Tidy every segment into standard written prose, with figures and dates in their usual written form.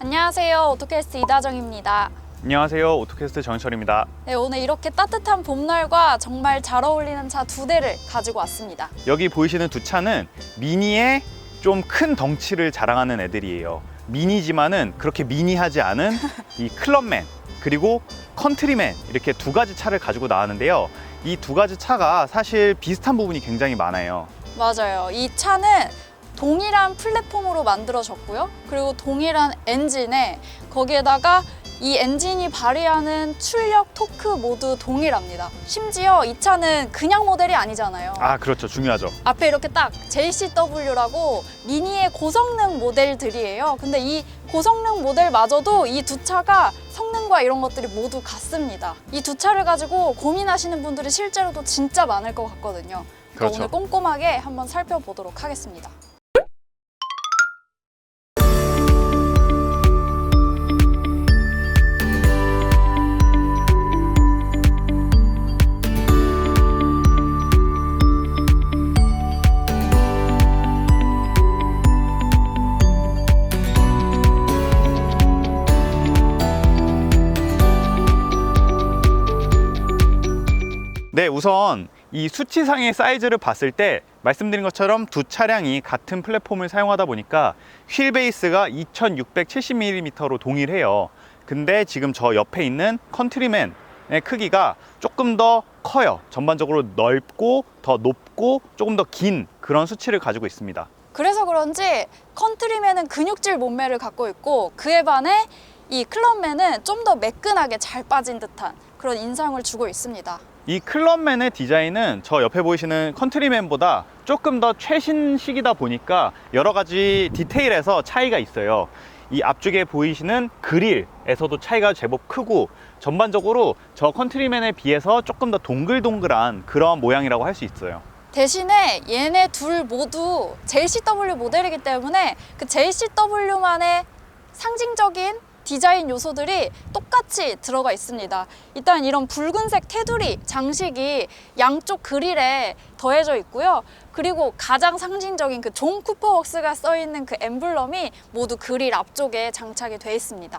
안녕하세요. 오토캐스트 이다정입니다. 안녕하세요. 오토캐스트 정철입니다. 네, 오늘 이렇게 따뜻한 봄날과 정말 잘 어울리는 차 두 대를 가지고 왔습니다. 여기 보이시는 두 차는 미니의 좀 큰 덩치를 자랑하는 애들이에요. 미니지만은 그렇게 미니하지 않은 이 클럽맨 그리고 컨트리맨, 이렇게 두 가지 차를 가지고 나왔는데요. 이 두 가지 차가 사실 비슷한 부분이 굉장히 많아요. 맞아요. 이 차는 동일한 플랫폼으로 만들어졌고요. 그리고 동일한 엔진에 거기에다가 이 엔진이 발휘하는 출력, 토크 모두 동일합니다. 심지어 이 차는 그냥 모델이 아니잖아요. 아, 그렇죠. 중요하죠. 앞에 이렇게 딱 JCW라고 미니의 고성능 모델들이에요. 근데 이 고성능 모델마저도 이 두 차가 성능과 이런 것들이 모두 같습니다. 이 두 차를 가지고 고민하시는 분들이 실제로도 진짜 많을 것 같거든요. 그러니까 그렇죠. 오늘 꼼꼼하게 한번 살펴보도록 하겠습니다. 네, 우선 이 수치상의 사이즈를 봤을 때 말씀드린 것처럼 두 차량이 같은 플랫폼을 사용하다 보니까 휠 베이스가 2670mm로 동일해요. 근데 지금 저 옆에 있는 컨트리맨의 크기가 조금 더 커요. 전반적으로 넓고 더 높고 조금 더 긴 그런 수치를 가지고 있습니다. 그래서 그런지 컨트리맨은 근육질 몸매를 갖고 있고 그에 반해 이 클럽맨은 좀 더 매끈하게 잘 빠진 듯한 그런 인상을 주고 있습니다. 이 클럽맨의 디자인은 저 옆에 보이시는 컨트리맨보다 조금 더 최신식이다 보니까 여러 가지 디테일에서 차이가 있어요. 이 앞쪽에 보이시는 그릴에서도 차이가 제법 크고 전반적으로 저 컨트리맨에 비해서 조금 더 동글동글한 그런 모양이라고 할 수 있어요. 대신에 얘네 둘 모두 JCW 모델이기 때문에 그 JCW만의 상징적인 디자인 요소들이 똑같이 들어가 있습니다. 일단 이런 붉은색 테두리 장식이 양쪽 그릴에 더해져 있고요. 그리고 가장 상징적인 그 존 쿠퍼웍스가 써 있는 그 엠블럼이 모두 그릴 앞쪽에 장착이 되어 있습니다.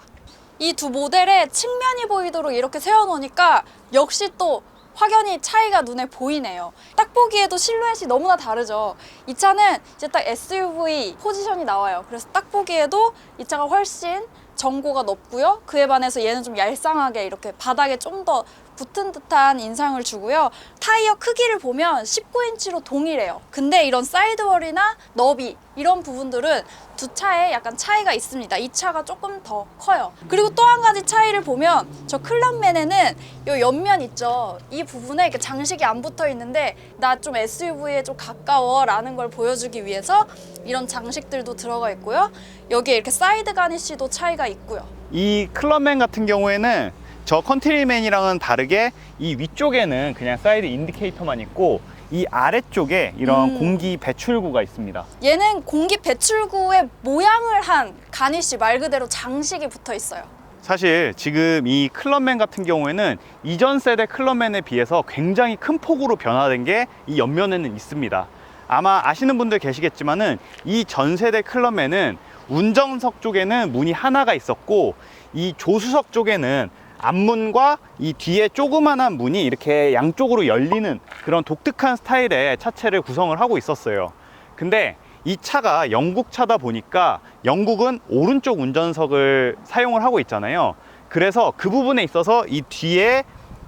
이 두 모델의 측면이 보이도록 이렇게 세워놓으니까 역시 또 확연히 차이가 눈에 보이네요. 딱 보기에도 실루엣이 너무나 다르죠. 이 차는 이제 딱 SUV 포지션이 나와요. 그래서 딱 보기에도 이 차가 훨씬 전고가 높고요. 그에 반해서 얘는 좀 얄쌍하게 이렇게 바닥에 좀 더 붙은 듯한 인상을 주고요. 타이어 크기를 보면 19인치로 동일해요. 근데 이런 사이드월이나 너비 이런 부분들은 두 차에 약간 차이가 있습니다. 이 차가 조금 더 커요. 그리고 또 한 가지 차이를 보면 저 클럽맨에는 요 옆면 있죠. 이 부분에 이렇게 장식이 안 붙어 있는데 나 좀 SUV에 좀 가까워 라는 걸 보여주기 위해서 이런 장식들도 들어가 있고요. 여기에 이렇게 사이드 가니쉬도 차이가 있고요. 이 클럽맨 같은 경우에는 저 컨트리맨이랑은 다르게 이 위쪽에는 그냥 사이드 인디케이터만 있고 이 아래쪽에 이런 공기 배출구가 있습니다. 얘는 공기 배출구에 모양을 한 가니쉬 말 그대로 장식이 붙어 있어요. 사실 지금 이 클럽맨 같은 경우에는 이전 세대 클럽맨에 비해서 굉장히 큰 폭으로 변화된 게 이 옆면에는 있습니다. 아마 아시는 분들 계시겠지만은 이 전 세대 클럽맨은 운전석 쪽에는 문이 하나가 있었고 이 조수석 쪽에는 앞문과 이 뒤에 조그만한 문이 이렇게 양쪽으로 열리는 그런 독특한 스타일의 차체를 구성을 하고 있었어요. 근데 이 차가 영국 차다 보니까 영국은 오른쪽 운전석을 사용을 하고 있잖아요. 그래서 그 부분에 있어서 이 뒤에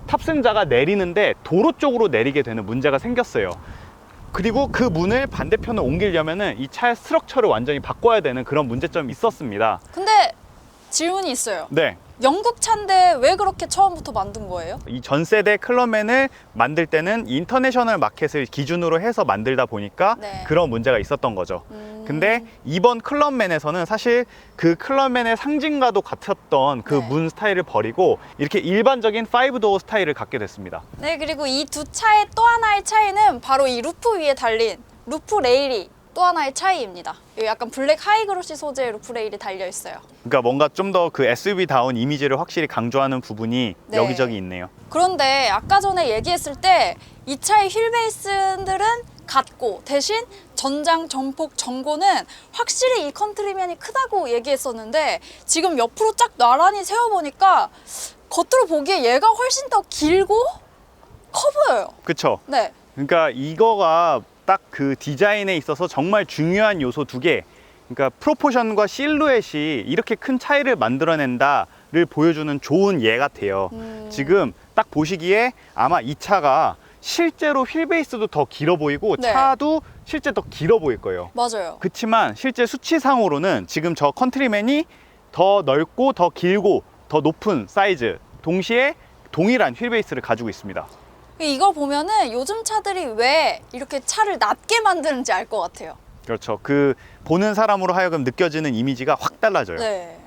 탑승자가 내리는데 도로 쪽으로 내리게 되는 문제가 생겼어요. 그리고 그 문을 반대편으로 옮기려면은 이 차의 스트럭처를 완전히 바꿔야 되는 그런 문제점이 있었습니다. 근데 질문이 있어요. 네. 영국 차인데 왜 그렇게 처음부터 만든 거예요? 이 전 세대 클럽맨을 만들 때는 인터내셔널 마켓을 기준으로 해서 만들다 보니까 네. 그런 문제가 있었던 거죠. 근데 이번 클럽맨에서는 사실 그 클럽맨의 상징과도 같았던 그 네. 문 스타일을 버리고 이렇게 일반적인 5도어 스타일을 갖게 됐습니다. 네, 그리고 이 두 차의 또 하나의 차이는 바로 이 루프 위에 달린 루프 레일이 또 하나의 차이입니다. 여기 약간 블랙 하이그로시 소재의 루프 레일이 달려 있어요. 그러니까 뭔가 좀 더 그 SUV다운 이미지를 확실히 강조하는 부분이 네. 여기저기 있네요. 그런데 아까 전에 얘기했을 때 이 차의 휠 베이스들은 같고 대신 전장, 전폭, 전고는 확실히 이 컨트리맨이 크다고 얘기했었는데 지금 옆으로 쫙 나란히 세워보니까 겉으로 보기에 얘가 훨씬 더 길고 커 보여요. 그쵸? 네. 그러니까 이거가 딱 그 디자인에 있어서 정말 중요한 요소 두 개. 그러니까 프로포션과 실루엣이 이렇게 큰 차이를 만들어낸다를 보여주는 좋은 예 같아요. 지금 딱 보시기에 아마 이 차가 실제로 휠베이스도 더 길어 보이고 네. 차도 실제 더 길어 보일 거예요. 맞아요. 그렇지만 실제 수치상으로는 지금 저 컨트리맨이 더 넓고 더 길고 더 높은 사이즈, 동시에 동일한 휠베이스를 가지고 있습니다. 이걸 보면은 요즘 차들이 왜 이렇게 차를 낮게 만드는지 알 것 같아요. 그렇죠. 그 보는 사람으로 하여금 느껴지는 이미지가 확 달라져요. 네.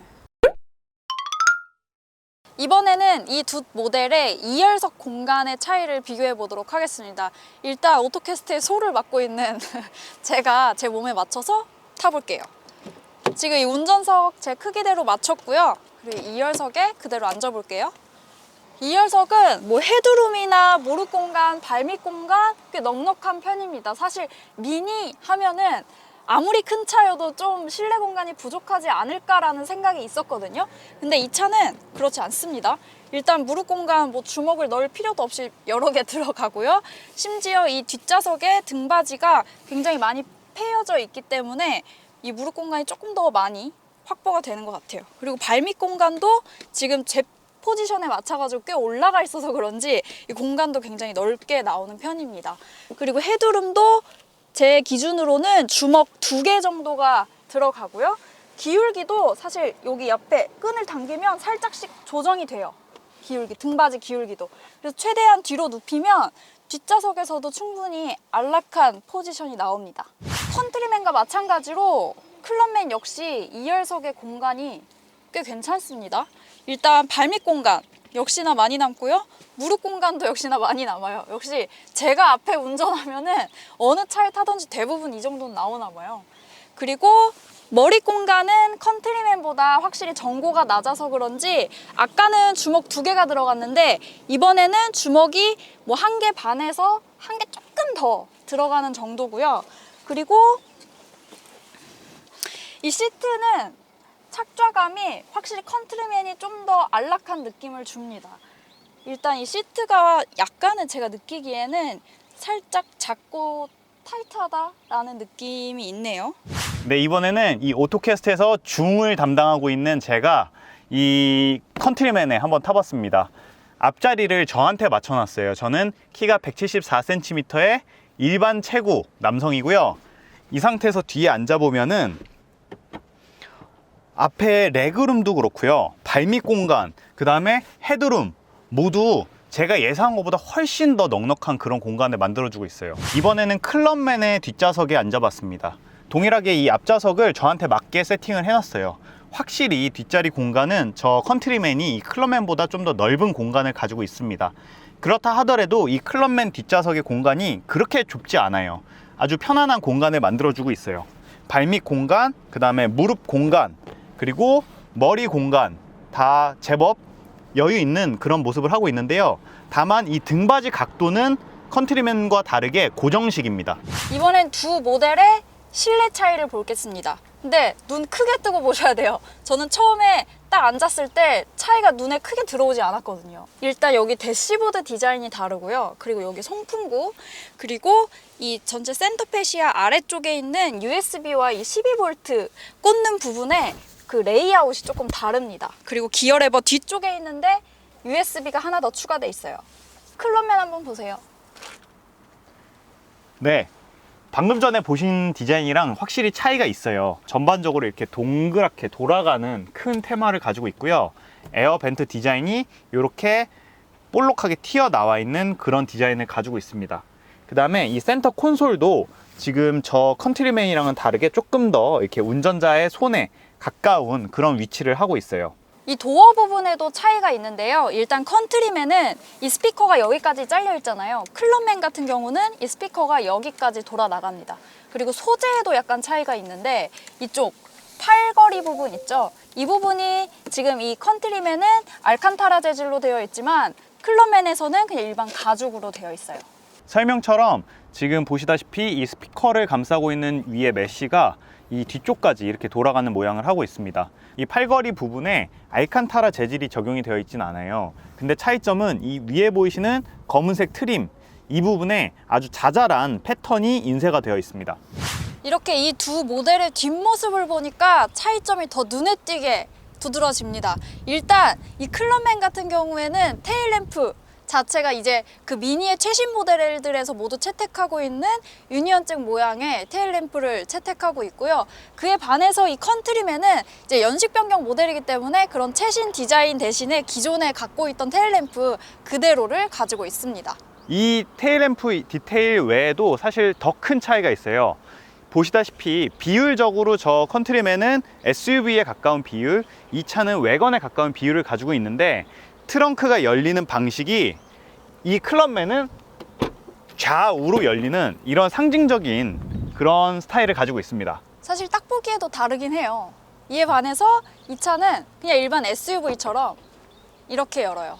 이번에는 이 두 모델의 2열석 공간의 차이를 비교해 보도록 하겠습니다. 일단 오토캐스트의 소를 맡고 있는 제가 제 몸에 맞춰서 타볼게요. 지금 이 운전석 제 크기대로 맞췄고요. 그리고 2열석에 그대로 앉아볼게요. 2열석은 뭐 헤드룸이나 무릎 공간, 발밑 공간 꽤 넉넉한 편입니다. 사실 미니 하면은 아무리 큰 차여도 좀 실내 공간이 부족하지 않을까라는 생각이 있었거든요. 근데 이 차는 그렇지 않습니다. 일단 무릎 공간 뭐 주먹을 넣을 필요도 없이 여러 개 들어가고요. 심지어 이 뒷좌석에 등받이가 굉장히 많이 패여져 있기 때문에 이 무릎 공간이 조금 더 많이 확보가 되는 것 같아요. 그리고 발밑 공간도 지금 제 포지션에 맞춰가지고 꽤 올라가 있어서 그런지 이 공간도 굉장히 넓게 나오는 편입니다. 그리고 헤드룸도 제 기준으로는 주먹 2개 정도가 들어가고요. 기울기도 사실 여기 옆에 끈을 당기면 살짝씩 조정이 돼요. 기울기, 등받이 기울기도. 그래서 최대한 뒤로 눕히면 뒷좌석에서도 충분히 안락한 포지션이 나옵니다. 컨트리맨과 마찬가지로 클럽맨 역시 2열석의 공간이 꽤 괜찮습니다. 일단 발밑 공간 역시나 많이 남고요. 무릎 공간도 역시나 많이 남아요. 역시 제가 앞에 운전하면은 어느 차에 타든지 대부분 이 정도는 나오나 봐요. 그리고 머리 공간은 컨트리맨보다 확실히 전고가 낮아서 그런지 아까는 주먹 2개가 들어갔는데 이번에는 주먹이 뭐 1개 반에서 1개 조금 더 들어가는 정도고요. 그리고 이 시트는 착좌감이 확실히 컨트리맨이 좀 더 안락한 느낌을 줍니다. 일단 이 시트가 약간은 제가 느끼기에는 살짝 작고 타이트하다라는 느낌이 있네요. 네, 이번에는 이 오토캐스트에서 중을 담당하고 있는 제가 이 컨트리맨에 한번 타봤습니다. 앞자리를 저한테 맞춰놨어요. 저는 키가 174cm의 일반 체구 남성이고요. 이 상태에서 뒤에 앉아보면은 앞에 레그룸도 그렇고요. 발밑 공간, 그 다음에 헤드룸 모두 제가 예상한 것보다 훨씬 더 넉넉한 그런 공간을 만들어주고 있어요. 이번에는 클럽맨의 뒷좌석에 앉아봤습니다. 동일하게 이 앞좌석을 저한테 맞게 세팅을 해놨어요. 확실히 뒷자리 공간은 저 컨트리맨이 이 클럽맨보다 좀 더 넓은 공간을 가지고 있습니다. 그렇다 하더라도 이 클럽맨 뒷좌석의 공간이 그렇게 좁지 않아요. 아주 편안한 공간을 만들어주고 있어요. 발밑 공간, 그 다음에 무릎 공간, 그리고 머리 공간 다 제법 여유 있는 그런 모습을 하고 있는데요. 다만 이 등받이 각도는 컨트리맨과 다르게 고정식입니다. 이번엔 두 모델의 실내 차이를 보겠습니다. 근데 눈 크게 뜨고 보셔야 돼요. 저는 처음에 딱 앉았을 때 차이가 눈에 크게 들어오지 않았거든요. 일단 여기 대시보드 디자인이 다르고요. 그리고 여기 송풍구, 그리고 이 전체 센터 패시아 아래쪽에 있는 USB와 이 12V 꽂는 부분에 그 레이아웃이 조금 다릅니다. 그리고 기어 레버 뒤쪽에 있는데 USB가 하나 더 추가돼 있어요. 클럽맨 한번 보세요. 네, 방금 전에 보신 디자인이랑 확실히 차이가 있어요. 전반적으로 이렇게 동그랗게 돌아가는 큰 테마를 가지고 있고요. 에어 벤트 디자인이 이렇게 볼록하게 튀어나와 있는 그런 디자인을 가지고 있습니다. 그 다음에 이 센터 콘솔도 지금 저 컨트리맨이랑은 다르게 조금 더 이렇게 운전자의 손에 가까운 그런 위치를 하고 있어요. 이 도어 부분에도 차이가 있는데요. 일단 컨트리맨은 이 스피커가 여기까지 잘려 있잖아요. 클럽맨 같은 경우는 이 스피커가 여기까지 돌아 나갑니다. 그리고 소재에도 약간 차이가 있는데 이쪽 팔걸이 부분 있죠. 이 부분이 지금 이 컨트리맨은 알칸타라 재질로 되어 있지만 클럽맨에서는 그냥 일반 가죽으로 되어 있어요. 설명처럼 지금 보시다시피 이 스피커를 감싸고 있는 위에 메쉬가 이 뒤쪽까지 이렇게 돌아가는 모양을 하고 있습니다. 이 팔걸이 부분에 알칸타라 재질이 적용이 되어 있진 않아요. 근데 차이점은 이 위에 보이시는 검은색 트림, 이 부분에 아주 자잘한 패턴이 인쇄가 되어 있습니다. 이렇게 이 두 모델의 뒷모습을 보니까 차이점이 더 눈에 띄게 두드러집니다. 일단 이 클럽맨 같은 경우에는 테일램프 자체가 이제 그 미니의 최신 모델들에서 모두 채택하고 있는 유니언잭 모양의 테일램프를 채택하고 있고요. 그에 반해서 이 컨트리맨은 이제 연식 변경 모델이기 때문에 그런 최신 디자인 대신에 기존에 갖고 있던 테일램프 그대로를 가지고 있습니다. 이 테일램프 디테일 외에도 사실 더 큰 차이가 있어요. 보시다시피 비율적으로 저 컨트리맨은 SUV에 가까운 비율, 이 차는 외건에 가까운 비율을 가지고 있는데 트렁크가 열리는 방식이 이 클럽맨은 좌우로 열리는 이런 상징적인 그런 스타일을 가지고 있습니다. 사실 딱 보기에도 다르긴 해요. 이에 반해서 이 차는 그냥 일반 SUV처럼 이렇게 열어요.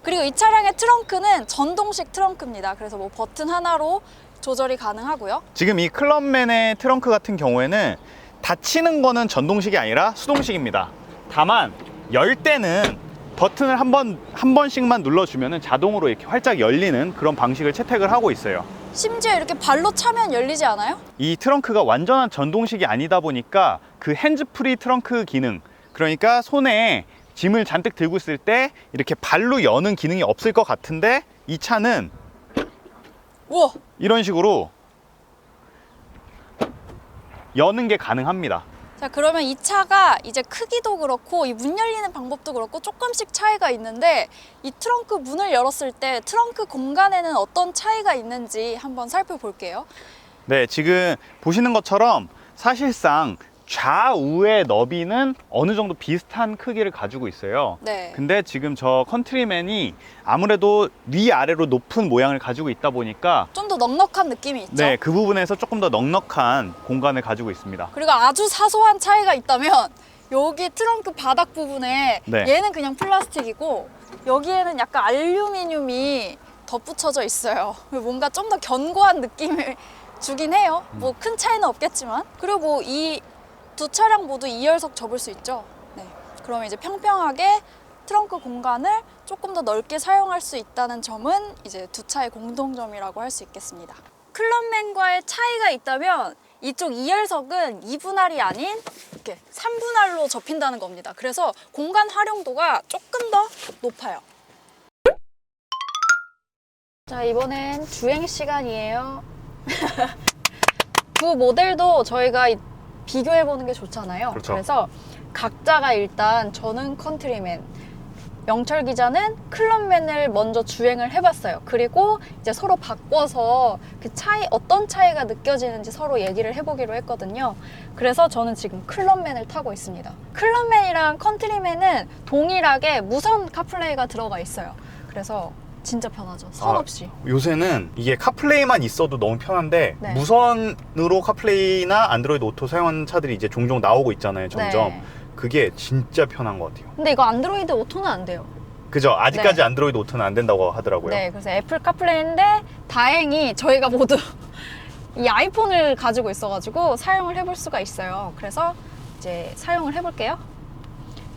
그리고 이 차량의 트렁크는 전동식 트렁크입니다. 그래서 뭐 버튼 하나로 조절이 가능하고요. 지금 이 클럽맨의 트렁크 같은 경우에는 닫히는 거는 전동식이 아니라 수동식입니다. 다만 열 때는 버튼을 한 번씩만 눌러주면 자동으로 이렇게 활짝 열리는 그런 방식을 채택을 하고 있어요. 심지어 이렇게 발로 차면 열리지 않아요? 이 트렁크가 완전한 전동식이 아니다 보니까 그 핸즈프리 트렁크 기능, 그러니까 손에 짐을 잔뜩 들고 있을 때 이렇게 발로 여는 기능이 없을 것 같은데 이 차는 우와! 이런 식으로 여는 게 가능합니다. 자, 그러면 이 차가 이제 크기도 그렇고 이 문 열리는 방법도 그렇고 조금씩 차이가 있는데 이 트렁크 문을 열었을 때 트렁크 공간에는 어떤 차이가 있는지 한번 살펴볼게요. 네, 지금 보시는 것처럼 사실상 좌우의 너비는 어느 정도 비슷한 크기를 가지고 있어요. 네. 근데 지금 저 컨트리맨이 아무래도 위아래로 높은 모양을 가지고 있다 보니까 좀 더 넉넉한 느낌이 있죠? 네, 그 부분에서 조금 더 넉넉한 공간을 가지고 있습니다. 그리고 아주 사소한 차이가 있다면 여기 트렁크 바닥 부분에 네. 얘는 그냥 플라스틱이고 여기에는 약간 알루미늄이 덧붙여져 있어요. 뭔가 좀 더 견고한 느낌을 주긴 해요. 뭐 큰 차이는 없겠지만. 그리고 뭐 이 두 차량 모두 2열석 접을 수 있죠. 네. 그러면 이제 평평하게 트렁크 공간을 조금 더 넓게 사용할 수 있다는 점은 이제 두 차의 공통점이라고 할 수 있겠습니다. 클럽맨과의 차이가 있다면 이쪽 2열석은 2분할이 아닌 이렇게 3분할로 접힌다는 겁니다. 그래서 공간 활용도가 조금 더 높아요. 자, 이번엔 주행 시간이에요. 두 모델도 저희가 비교해보는 게 좋잖아요. 그렇죠. 그래서 각자가 일단 저는 컨트리맨, 영철 기자는 클럽맨을 먼저 주행을 해봤어요. 그리고 이제 서로 바꿔서 그 차이, 어떤 차이가 느껴지는지 서로 얘기를 해보기로 했거든요. 그래서 저는 지금 클럽맨을 타고 있습니다. 클럽맨이랑 컨트리맨은 동일하게 무선 카플레이가 들어가 있어요. 그래서 진짜 편하죠. 선 없이. 요새는 이게 카플레이만 있어도 너무 편한데 네. 무선으로 카플레이나 안드로이드 오토 사용하는 차들이 이제 종종 나오고 있잖아요. 점점. 네. 그게 진짜 편한 것 같아요. 근데 이거 안드로이드 오토는 안 돼요. 그죠? 아직까지 네. 안드로이드 오토는 안 된다고 하더라고요. 네, 그래서 애플 카플레이인데 다행히 저희가 모두 이 아이폰을 가지고 있어가지고 사용을 해볼 수가 있어요. 그래서 이제 사용을 해볼게요.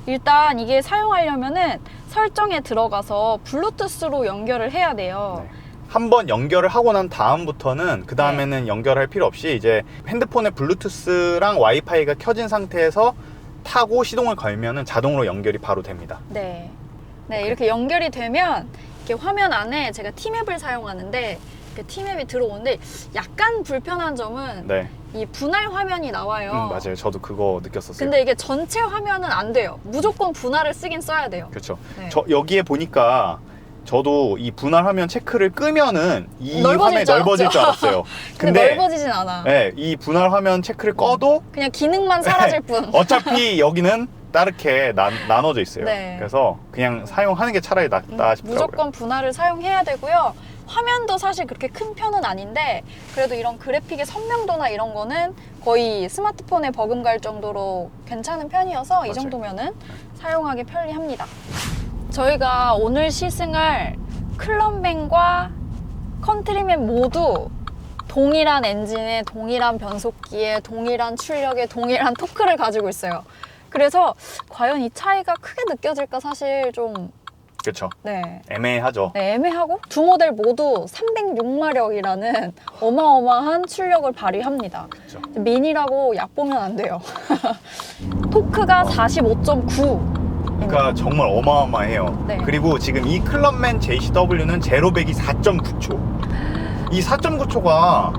일단 이게 사용하려면은 설정에 들어가서 블루투스로 연결을 해야 돼요. 네. 한번 연결을 하고 난 다음부터는 그 다음에는 연결할 필요 없이 이제 핸드폰에 블루투스랑 와이파이가 켜진 상태에서 타고 시동을 걸면은 자동으로 연결이 바로 됩니다. 네. 네, 이렇게 연결이 되면 이렇게 화면 안에 제가 T맵을 사용하는데 이렇게 T맵이 들어오는데 약간 불편한 점은 네. 이 분할 화면이 나와요. 맞아요. 저도 그거 느꼈었어요. 근데 이게 전체 화면은 안 돼요. 무조건 분할을 쓰긴 써야 돼요. 그렇죠. 네. 저 여기에 보니까 저도 이 분할 화면 체크를 끄면은 이 화면이 줄 넓어질 줄 알았죠. 알았어요. 근데 넓어지진 않아. 네, 이 분할 화면 체크를 꺼도 그냥 기능만 사라질 뿐. 어차피 여기는 다르게 나눠져 있어요. 네. 그래서 그냥 사용하는 게 차라리 낫다 싶더라고요. 무조건 분할을 사용해야 되고요. 화면도 사실 그렇게 큰 편은 아닌데 그래도 이런 그래픽의 선명도나 이런 거는 거의 스마트폰에 버금갈 정도로 괜찮은 편이어서 맞아요. 이 정도면은 사용하기 편리합니다. 저희가 오늘 시승할 클럽맨과 컨트리맨 모두 동일한 엔진에 동일한 변속기에 동일한 출력에 동일한 토크를 가지고 있어요. 그래서 과연 이 차이가 크게 느껴질까 사실 좀 그렇죠. 네. 애매하죠. 네, 애매하고 두 모델 모두 306마력이라는 어마어마한 출력을 발휘합니다. 그렇죠. 미니라고 얕보면 안 돼요. 토크가 45.9. 그러니까 정말 어마어마해요. 네. 그리고 지금 이 클럽맨 JCW는 제로백이 4.9초. 이 4.9초가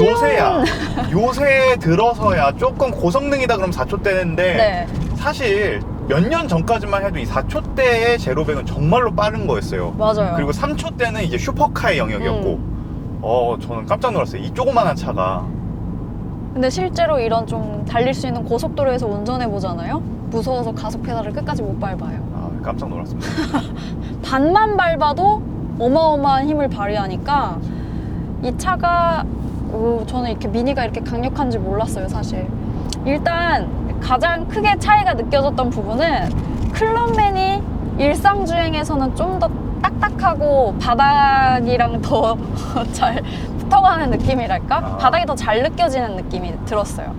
요새야. 요새 들어서야 조금 고성능이다 그러면 4초대인데 네. 사실 몇 년 전까지만 해도 이 4초대의 제로백은 정말로 빠른 거였어요. 맞아요. 그리고 3초대는 이제 슈퍼카의 영역이었고 저는 깜짝 놀랐어요. 이 조그만한 차가. 근데 실제로 이런 좀 달릴 수 있는 고속도로에서 운전해 보잖아요. 무서워서 가속 페달을 끝까지 못 밟아요. 아, 깜짝 놀랐습니다. 반만 밟아도 어마어마한 힘을 발휘하니까 이 차가 저는 이렇게 미니가 이렇게 강력한지 몰랐어요, 사실. 일단 가장 크게 차이가 느껴졌던 부분은 클럽맨이 일상주행에서는 좀 더 딱딱하고 바닥이랑 더 잘 붙어가는 느낌이랄까? 바닥이 더 잘 느껴지는 느낌이 들었어요.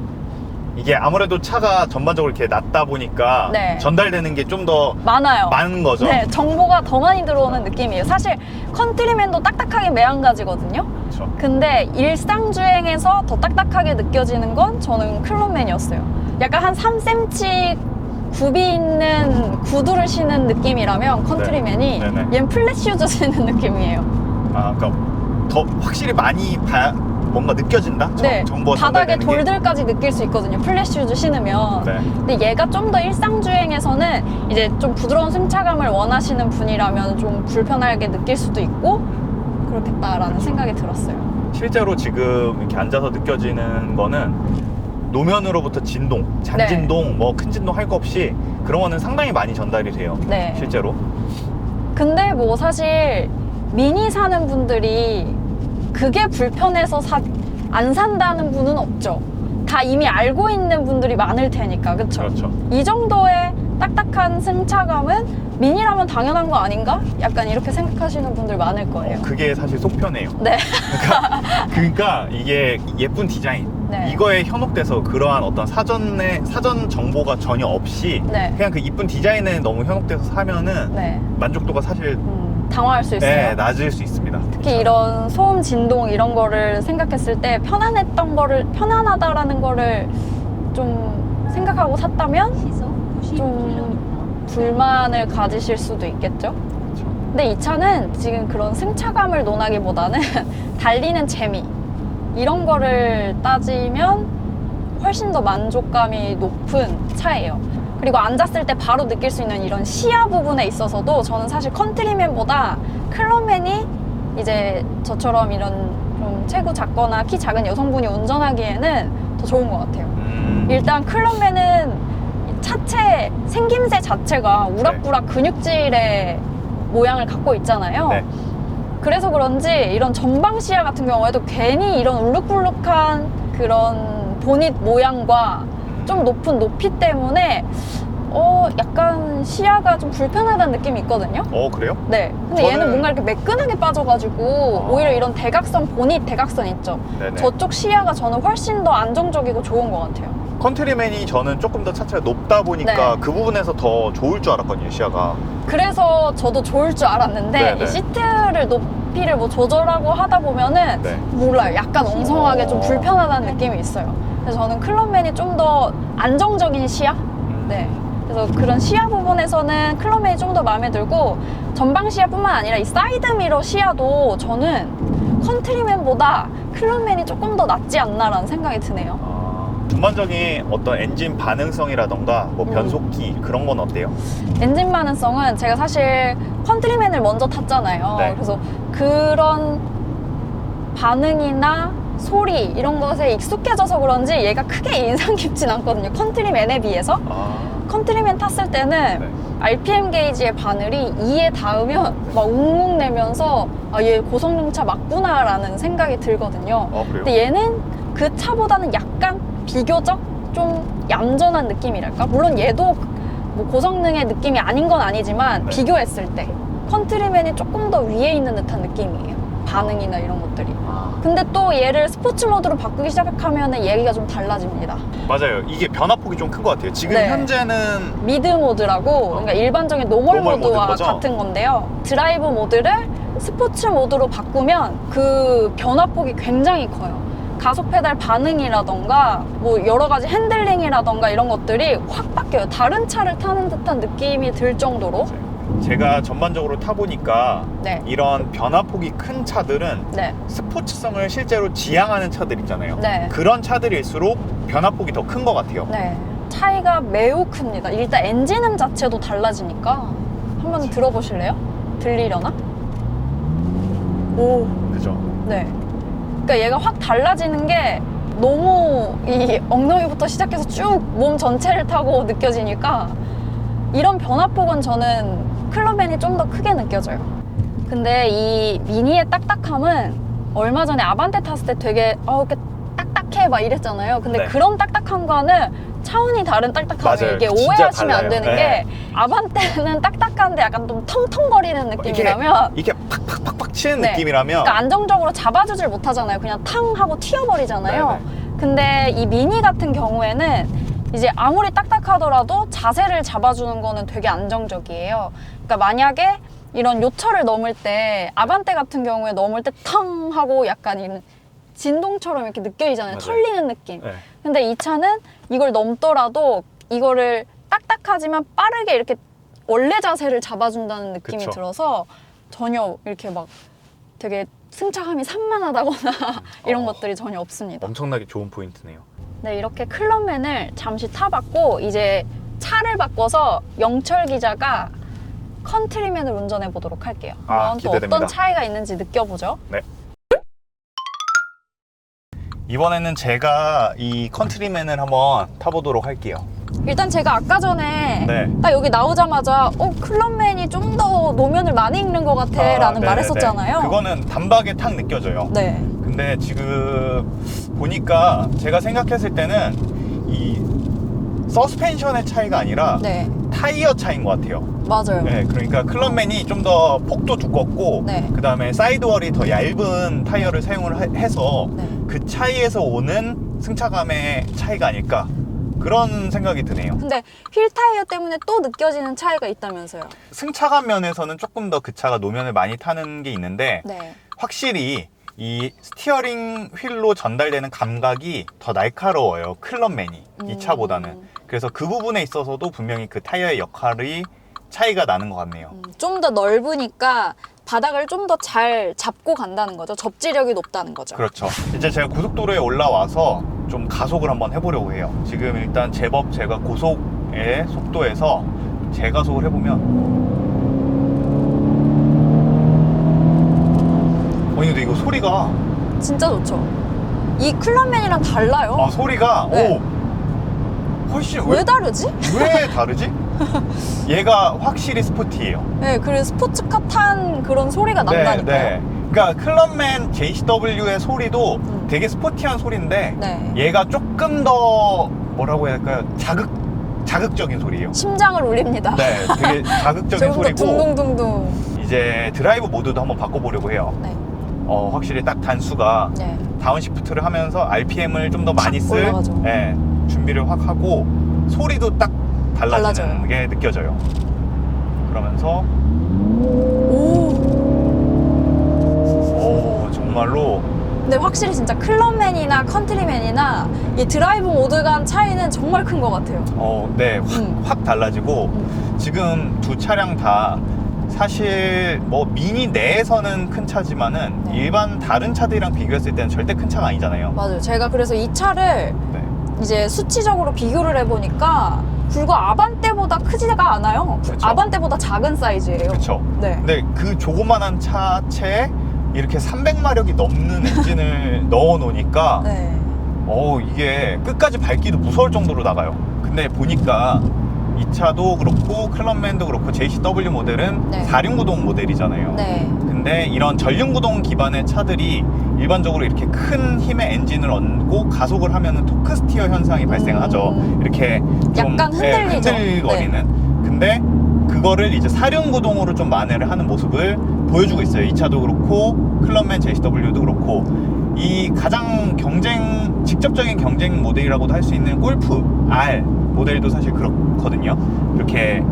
이게 아무래도 차가 전반적으로 이렇게 낮다 보니까 네. 전달되는 게 좀 더 많아요. 많은 거죠. 네, 정보가 더 많이 들어오는 느낌이에요. 사실 컨트리맨도 딱딱하게 매한가지거든요. 그렇죠. 근데 일상주행에서 더 딱딱하게 느껴지는 건 저는 클럽맨이었어요. 약간 한 3cm 굽이 있는 구두를 신은 느낌이라면 컨트리맨이 네. 네네. 얘는 플랫슈즈 신는 느낌이에요. 아, 그러니까 더 확실히 많이 뭔가 느껴진다? 네, 정보가 바닥에 전달되는 게. 돌들까지 느낄 수 있거든요. 플랫슈즈 신으면. 네. 근데 얘가 좀 더 일상주행에서는 이제 좀 부드러운 승차감을 원하시는 분이라면 좀 불편하게 느낄 수도 있고 그렇겠다라는 생각이 들었어요. 실제로 지금 이렇게 앉아서 느껴지는 거는 노면으로부터 진동, 잔진동, 뭐 큰 진동 할 거 없이 그런 거는 상당히 많이 전달이 돼요. 네. 실제로. 근데 뭐 사실 미니 사는 분들이 그게 불편해서 안 산다는 분은 없죠. 다 이미 알고 있는 분들이 많을 테니까, 그쵸? 그렇죠. 이 정도의 딱딱한 승차감은 미니라면 당연한 거 아닌가? 약간 이렇게 생각하시는 분들 많을 거예요. 그게 사실 속편해요. 네. 그러니까 이게 예쁜 디자인. 네. 이거에 현혹돼서 그러한 어떤 사전 정보가 전혀 없이 네. 그냥 그 이쁜 디자인에 너무 현혹돼서 사면은 네. 만족도가 사실 당황할 수 있어요. 네, 낮을 수 있습니다. 특히 이런 소음, 진동 이런 거를 생각했을 때 편안하다라는 거를 좀 생각하고 샀다면 좀 불만을 가지실 수도 있겠죠. 그렇죠. 근데 이 차는 지금 그런 승차감을 논하기보다는 달리는 재미 이런 거를 따지면 훨씬 더 만족감이 높은 차예요. 그리고 앉았을 때 바로 느낄 수 있는 이런 시야 부분에 있어서도 저는 사실 컨트리맨보다 클럽맨이 이제 저처럼 이런 좀 체구 작거나 키 작은 여성분이 운전하기에는 더 좋은 것 같아요. 일단 클럽맨은 차체 생김새 자체가 우락부락 근육질의 모양을 갖고 있잖아요. 네. 그래서 그런지 이런 전방 시야 같은 경우에도 괜히 이런 울룩불룩한 그런 보닛 모양과 좀 높은 높이 때문에 약간 시야가 좀 불편하다는 느낌이 있거든요. 그래요? 네. 근데 얘는 뭔가 이렇게 매끈하게 빠져가지고 오히려 이런 대각선, 보닛 대각선 있죠. 네네. 저쪽 시야가 저는 훨씬 더 안정적이고 좋은 것 같아요. 컨트리맨이 저는 조금 더 차체가 높다 보니까 네. 그 부분에서 더 좋을 줄 알았거든요, 시야가. 그래서 저도 좋을 줄 알았는데 네네. 이 시트를 높이를 뭐 조절하고 하다 보면은 네. 몰라요. 약간 엉성하게 좀 불편하다는 느낌이 있어요. 그래서 저는 클럽맨이 좀 더 안정적인 시야? 네. 그래서 그런 시야 부분에서는 클럽맨이 좀 더 마음에 들고 전방 시야뿐만 아니라 이 사이드 미러 시야도 저는 컨트리맨보다 클럽맨이 조금 더 낫지 않나라는 생각이 드네요. 전반적인 어떤 엔진 반응성이라던가 뭐 변속기 그런 건 어때요? 엔진 반응성은 제가 사실 컨트리맨을 먼저 탔잖아요. 네. 그래서 그런 반응이나 소리 이런 것에 익숙해져서 그런지 얘가 크게 인상 깊진 않거든요. 컨트리맨에 비해서. 컨트리맨 탔을 때는 네. RPM 게이지의 바늘이 2에 닿으면 막 웅웅 내면서 얘 고성능차 맞구나 라는 생각이 들거든요. 그래요? 근데 얘는 그 차보다는 약간 비교적 좀 얌전한 느낌이랄까? 물론 얘도 뭐 고성능의 느낌이 아닌 건 아니지만 네. 비교했을 때 컨트리맨이 조금 더 위에 있는 듯한 느낌이에요. 반응이나 이런 것들이. 근데 또 얘를 스포츠 모드로 바꾸기 시작하면 얘기가 좀 달라집니다. 맞아요. 이게 변화폭이 좀 큰 것 같아요. 지금 네. 현재는 미드 모드라고 그러니까 일반적인 노멀 노멀 모드와 모드인 거죠? 같은 건데요. 드라이브 모드를 스포츠 모드로 바꾸면 그 변화폭이 굉장히 커요. 가속 페달 반응이라던가 뭐 여러 가지 핸들링이라던가 이런 것들이 확 바뀌어요. 다른 차를 타는 듯한 느낌이 들 정도로. 제가 전반적으로 타보니까 네. 이런 변화폭이 큰 차들은 네. 스포츠성을 실제로 지향하는 차들 있잖아요. 네. 그런 차들일수록 변화폭이 더 큰 것 같아요. 네. 차이가 매우 큽니다. 일단 엔진음 자체도 달라지니까 한번 들어보실래요? 들리려나? 오. 그죠? 네. 그러니까 얘가 확 달라지는 게 너무 이 엉덩이부터 시작해서 쭉 몸 전체를 타고 느껴지니까 이런 변화폭은 저는 클럽맨이 좀 더 크게 느껴져요. 근데 이 미니의 딱딱함은 얼마 전에 아반떼 탔을 때 되게 이렇게 딱딱해 막 이랬잖아요. 근데 네. 그런 딱딱함과는 차원이 다른 딱딱함이에요. 맞아요. 이게 진짜 오해하시면 안 달라요. 되는 네. 게 아반떼는 딱딱한데 약간 좀 텅텅거리는 느낌이라면 이게 팍팍팍팍 치는 네. 느낌이라면 그러니까 안정적으로 잡아주질 못하잖아요. 그냥 탕 하고 튀어버리잖아요. 네네. 근데 이 미니 같은 경우에는 이제 아무리 딱딱하더라도 자세를 잡아주는 거는 되게 안정적이에요. 그러니까 만약에 이런 요철을 넘을 때 아반떼 같은 경우에 넘을 때 탕 하고 약간 이런 진동처럼 이렇게 느껴지잖아요. 맞아요. 털리는 느낌. 네. 근데 이 차는 이걸 넘더라도 이거를 딱딱하지만 빠르게 이렇게 원래 자세를 잡아준다는 느낌이 그쵸. 들어서 전혀 이렇게 막 되게 승차감이 산만하다거나 이런 것들이 전혀 없습니다. 엄청나게 좋은 포인트네요. 네, 이렇게 클럽맨을 잠시 타봤고 이제 차를 바꿔서 영철 기자가 컨트리맨을 운전해 보도록 할게요. 아, 한번 또 기대됩니다. 어떤 차이가 있는지 느껴보죠. 네. 이번에는 제가 이 컨트리맨을 한번 타보도록 할게요. 일단 제가 아까 전에 네. 딱 여기 나오자마자 클럽맨이 좀 더 노면을 많이 읽는 것 같아 라는 네네네. 말했었잖아요. 그거는 단박에 탁 느껴져요. 네. 근데 지금 보니까 제가 생각했을 때는 이 서스펜션의 차이가 아니라 네. 타이어 차이인 것 같아요. 맞아요. 네, 그러니까 클럽맨이 좀 더 폭도 두껍고 네. 그 다음에 사이드월이 더 얇은 타이어를 사용을 해서 네. 그 차이에서 오는 승차감의 차이가 아닐까 그런 생각이 드네요. 근데 휠 타이어 때문에 또 느껴지는 차이가 있다면서요. 승차감 면에서는 조금 더 그 차가 노면을 많이 타는 게 있는데 네. 확실히 이 스티어링 휠로 전달되는 감각이 더 날카로워요. 클럽맨이 이 차보다는. 그래서 그 부분에 있어서도 분명히 그 타이어의 역할이 차이가 나는 것 같네요. 좀 더 넓으니까 바닥을 좀 더 잘 잡고 간다는 거죠. 접지력이 높다는 거죠. 그렇죠. 이제 제가 고속도로에 올라와서 좀 가속을 한번 해보려고 해요. 지금 일단 제법 제가 고속의 속도에서 제가속을 해보면 근데 이거 소리가 진짜 좋죠. 이 클럽맨이랑 달라요. 소리가 네. 훨씬 왜 다르지? 왜 다르지? 얘가 확실히 스포티해요. 네, 그리고 스포츠카 탄 그런 소리가 난다니까요. 네. 그러니까 클럽맨 JCW의 소리도 되게 스포티한 소리인데 네. 얘가 조금 더 뭐라고 해야 할까요? 자극적인 소리예요. 심장을 울립니다. 네, 되게 자극적인 좀 더 소리고 둥둥둥둥. 이제 드라이브 모드도 한번 바꿔보려고 해요. 네. 확실히 딱 단수가 네. 다운시프트를 하면서 RPM을 좀 더 많이 쓸 올라가죠. 준비를 확 하고 소리도 딱 달라지는 달라져요. 게 느껴져요. 그러면서 오. 정말로 근데 확실히 진짜 클럽맨이나 컨트리맨이나 이 드라이브 모드 간 차이는 정말 큰 것 같아요. 네, 확 달라지고 지금 두 차량 다 사실 뭐 미니 내에서는 큰 차지만은 네. 일반 다른 차들이랑 비교했을 때는 절대 큰 차가 아니잖아요. 맞아요. 제가 그래서 이 차를 네. 이제 수치적으로 비교를 해보니까 불과 아반떼보다 크지가 않아요. 그쵸. 아반떼보다 작은 사이즈예요. 그렇죠. 네. 근데 그 조그만한 차체에 이렇게 300마력이 넘는 엔진을 넣어 놓으니까 네. 이게 끝까지 밟기도 무서울 정도로 나가요. 근데 보니까 이 차도 그렇고 클럽맨도 그렇고 JCW 모델은 네. 4륜구동 모델이잖아요. 네. 근데 이런 전륜구동 기반의 차들이 일반적으로 이렇게 큰 힘의 엔진을 얹고 가속을 하면 토크 스티어 현상이 발생하죠. 이렇게 좀 약간 흔들리죠. 흔들거리는. 근데 그거를 이제 4륜구동으로 좀 만회를 하는 모습을 보여주고 있어요. 이 차도 그렇고 클럽맨 JCW도 그렇고 이 가장 직접적인 경쟁 모델이라고도 할 수 있는 골프 R 모델도 사실 그렇거든요. 이렇게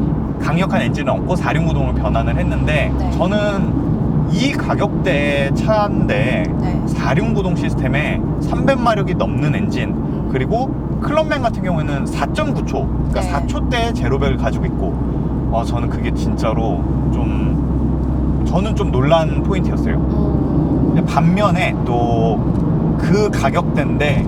강력한 엔진을 얻고 4륜구동을 변환을 했는데 네. 저는 이 가격대 차인데 네. 4륜구동 시스템에 300마력이 넘는 엔진 그리고 클럽맨 같은 경우에는 4.9초 그러니까 네. 4초대의 제로백을 가지고 있고 저는 그게 진짜로 저는 좀 놀란 포인트였어요. 반면에 또 그 가격대인데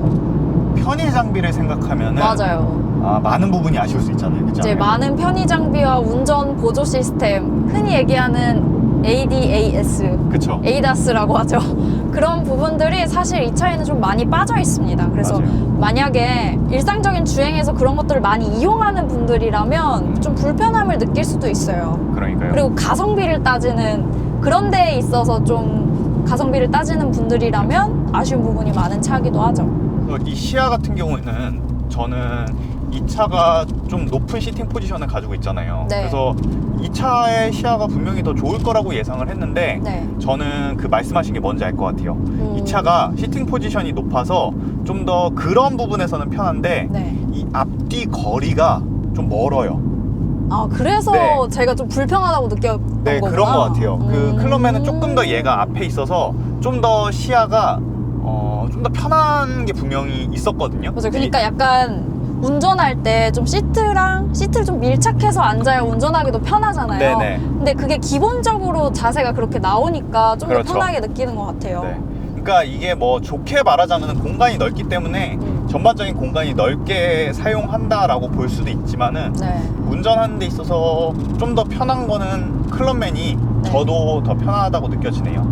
편의 장비를 생각하면은 맞아요. 많은 부분이 아쉬울 수 있잖아요. 그렇죠? 이제 많은 편의 장비와 운전 보조 시스템, 흔히 얘기하는 ADAS, 그쵸. ADAS라고 하죠. 그런 부분들이 사실 이 차에는 좀 많이 빠져 있습니다. 그래서 맞아요. 만약에 일상적인 주행에서 그런 것들을 많이 이용하는 분들이라면 좀 불편함을 느낄 수도 있어요. 그러니까요. 그리고 가성비를 따지는 그런 데에 있어서 좀 가성비를 따지는 분들이라면 아쉬운 부분이 많은 차이기도 하죠. 이 시야 같은 경우에는 저는 이 차가 좀 높은 시팅 포지션을 가지고 있잖아요. 네. 그래서 이 차의 시야가 분명히 더 좋을 거라고 예상을 했는데 네. 저는 그 말씀하신 게 뭔지 알 것 같아요. 이 차가 시팅 포지션이 높아서 좀 더 그런 부분에서는 편한데 네. 이 앞뒤 거리가 좀 멀어요. 그래서 네. 제가 좀 불편하다고 느꼈던 네, 거구나. 그런 것 같아요. 그 클럽맨은 조금 더 얘가 앞에 있어서 좀 더 시야가 좀 더 편한 게 분명히 있었거든요. 맞아요. 그러니까 약간 운전할 때 좀 시트를 좀 밀착해서 앉아야 운전하기도 편하잖아요. 네네. 근데 그게 기본적으로 자세가 그렇게 나오니까 좀 더 그렇죠. 편하게 느끼는 것 같아요. 네. 그러니까 이게 뭐 좋게 말하자면 공간이 넓기 때문에 전반적인 공간이 넓게 사용한다라고 볼 수도 있지만은 네. 운전하는 데 있어서 좀 더 편한 거는 클럽맨이 네. 저도 더 편하다고 느껴지네요.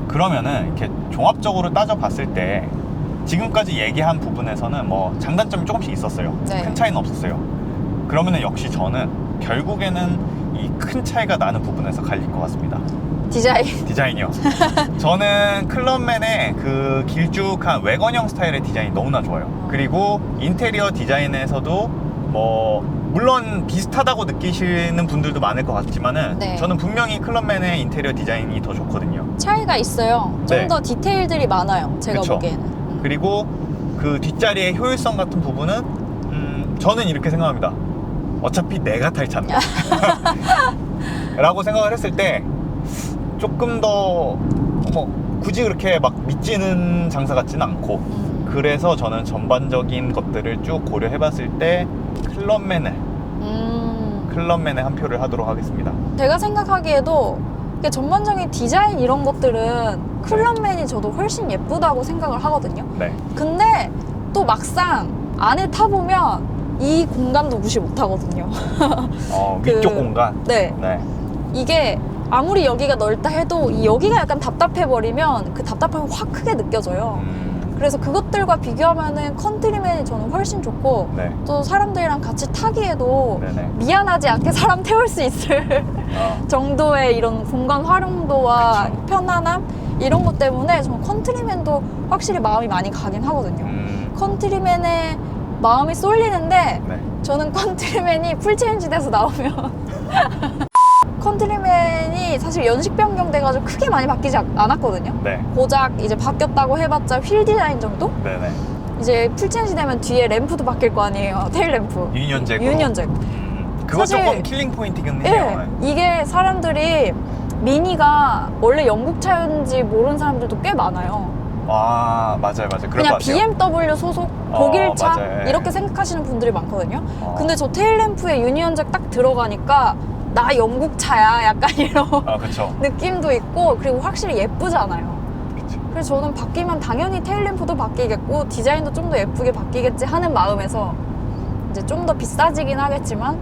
그러면은 이렇게 종합적으로 따져봤을 때 지금까지 얘기한 부분에서는 뭐 장단점이 조금씩 있었어요. 네. 큰 차이는 없었어요. 그러면은 역시 저는 결국에는 이 큰 차이가 나는 부분에서 갈릴 것 같습니다. 디자인이요. 저는 클럽맨의 그 길쭉한 외건형 스타일의 디자인이 너무나 좋아요. 그리고 인테리어 디자인에서도 뭐 물론 비슷하다고 느끼시는 분들도 많을 것 같지만은 네. 저는 분명히 클럽맨의 인테리어 디자인이 더 좋거든요. 차이가 있어요. 좀 네. 더 디테일들이 많아요. 제가 그쵸. 보기에는. 그리고 그 뒷자리의 효율성 같은 부분은 저는 이렇게 생각합니다. 어차피 내가 탈 차인데 라고 생각을 했을 때 조금 더 굳이 그렇게 막 미치는 장사 같지는 않고 그래서 저는 전반적인 것들을 쭉 고려해봤을 때 클럽맨에 한 표를 하도록 하겠습니다. 제가 생각하기에도 이게 전반적인 디자인 이런 것들은 클럽맨이 저도 훨씬 예쁘다고 생각을 하거든요. 네. 근데 또 막상 안에 타보면 이 공간도 무시 못하거든요. 위쪽 공간. 네. 네. 이게 아무리 여기가 넓다 해도 이 여기가 약간 답답해버리면 그 답답함이 확 크게 느껴져요. 그래서 그것들과 비교하면은 컨트리맨이 저는 훨씬 좋고 네. 또 사람들이랑 같이 타기에도 네네. 미안하지 않게 사람 태울 수 있을 정도의 이런 공간 활용도와 그쵸. 편안함 이런 것 때문에 저는 컨트리맨도 확실히 마음이 많이 가긴 하거든요. 컨트리맨에 마음이 쏠리는데 네. 저는 컨트리맨이 풀체인지 돼서 나오면 컨트리맨이 사실 연식 변경돼가지고 크게 많이 바뀌지 않았거든요. 네. 고작 이제 바뀌었다고 해봤자 휠 디자인 정도? 네네. 이제 풀체인지 되면 뒤에 램프도 바뀔 거 아니에요. 테일 램프. 유니언잭. 유니언잭. 그거 사실- 조금 킬링 포인트긴 예. 해요. 이게 사람들이 미니가 원래 영국 차인지 모르는 사람들도 꽤 많아요. 맞아요. 그럴 것 그냥 같아요. BMW 소속 독일차 맞아요. 이렇게 생각하시는 분들이 많거든요. 근데 저 테일 램프에 유니언잭 딱 들어가니까 나 영국 차야 약간 이런 그쵸. 느낌도 있고 그리고 확실히 예쁘잖아요. 그쵸. 그래서 저는 바뀌면 당연히 테일 램프도 바뀌겠고 디자인도 좀 더 예쁘게 바뀌겠지 하는 마음에서 이제 좀 더 비싸지긴 하겠지만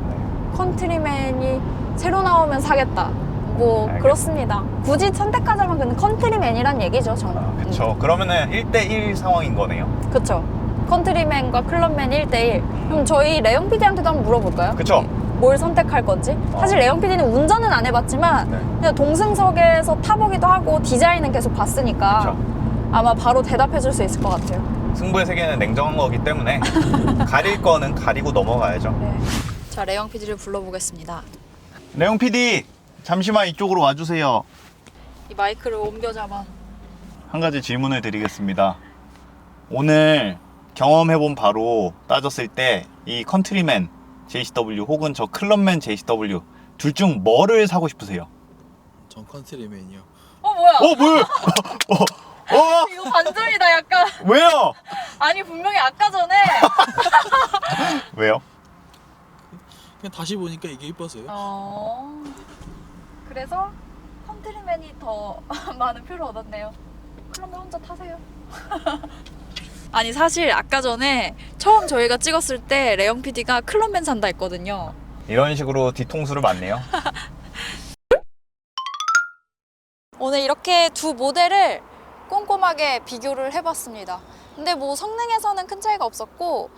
컨트리맨이 새로 나오면 사겠다. 뭐 알겠습니다. 그렇습니다. 굳이 선택하자면 그는 컨트리맨이란 얘기죠, 저는. 그쵸. 그러면은 1대1 상황인 거네요. 그쵸. 컨트리맨과 클럽맨 1대1. 그럼 저희 레영 PD한테도 한번 물어볼까요? 그쵸. 뭘 선택할 건지. 사실 레영 PD는 운전은 안 해봤지만 네. 그냥 동승석에서 타보기도 하고 디자인은 계속 봤으니까 그쵸. 아마 바로 대답해줄 수 있을 것 같아요. 승부의 세계는 냉정한 거기 때문에 가릴 거는 가리고 넘어가야죠. 네. 자, 레영 PD를 불러보겠습니다. 레용 PD, 잠시만 이쪽으로 와주세요. 이 마이크를 옮겨 잡아. 한 가지 질문을 드리겠습니다. 오늘 경험해본 바로 따졌을 때 이 컨트리맨 JCW 혹은 저 클럽맨 JCW 둘 중 뭐를 사고 싶으세요? 전 컨트리맨이요. 뭐야? 뭐야? 이거 반전이다 약간. 왜요? 아니 분명히 아까 전에 왜요? 그냥 다시 보니까 이게 이뻤어요. 그래서 컨트리맨이 더 많은 표를 얻었네요. 그러면 혼자 타세요. 아니 사실 아까 전에 처음 저희가 찍었을 때 레영 PD가 클럽맨 산다 했거든요. 이런 식으로 뒤통수를 맞네요. 오늘 이렇게 두 모델을 꼼꼼하게 비교를 해봤습니다. 근데 뭐 성능에서는 큰 차이가 없었고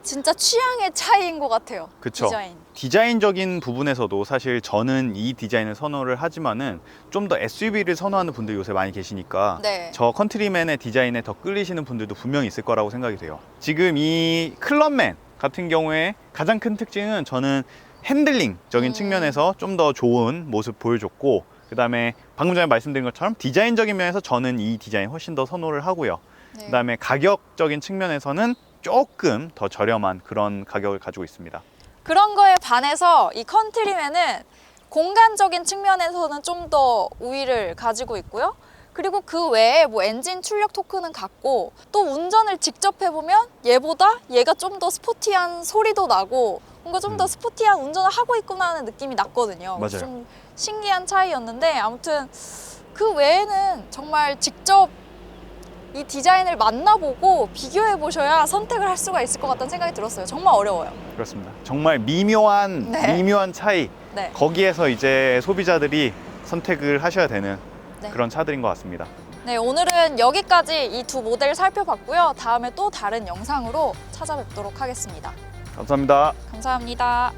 진짜 취향의 차이인 것 같아요. 그쵸. 디자인. 디자인적인 부분에서도 사실 저는 이 디자인을 선호를 하지만은 좀 더 SUV를 선호하는 분들이 요새 많이 계시니까 네. 저 컨트리맨의 디자인에 더 끌리시는 분들도 분명히 있을 거라고 생각이 돼요. 지금 이 클럽맨 같은 경우에 가장 큰 특징은 저는 핸들링적인 측면에서 좀 더 좋은 모습 보여줬고, 그 다음에 방금 전에 말씀드린 것처럼 디자인적인 면에서 저는 이 디자인 훨씬 더 선호를 하고요. 네. 그 다음에 가격적인 측면에서는 조금 더 저렴한 그런 가격을 가지고 있습니다. 그런 거에 반해서 이 컨트리맨은 공간적인 측면에서는 좀 더 우위를 가지고 있고요. 그리고 그 외에 뭐 엔진 출력 토크는 같고, 또 운전을 직접 해보면 얘보다 얘가 좀 더 스포티한 소리도 나고 뭔가 좀 더 스포티한 운전을 하고 있구나 하는 느낌이 났거든요. 그래서 맞아요. 좀 신기한 차이였는데, 아무튼 그 외에는 정말 직접 이 디자인을 만나보고 비교해 보셔야 선택을 할 수가 있을 것 같다는 생각이 들었어요. 정말 어려워요. 그렇습니다. 정말 미묘한 네. 미묘한 차이, 네. 거기에서 이제 소비자들이 선택을 하셔야 되는 네. 그런 차들인 것 같습니다. 네, 오늘은 여기까지 이 두 모델 살펴봤고요. 다음에 또 다른 영상으로 찾아뵙도록 하겠습니다. 감사합니다. 감사합니다.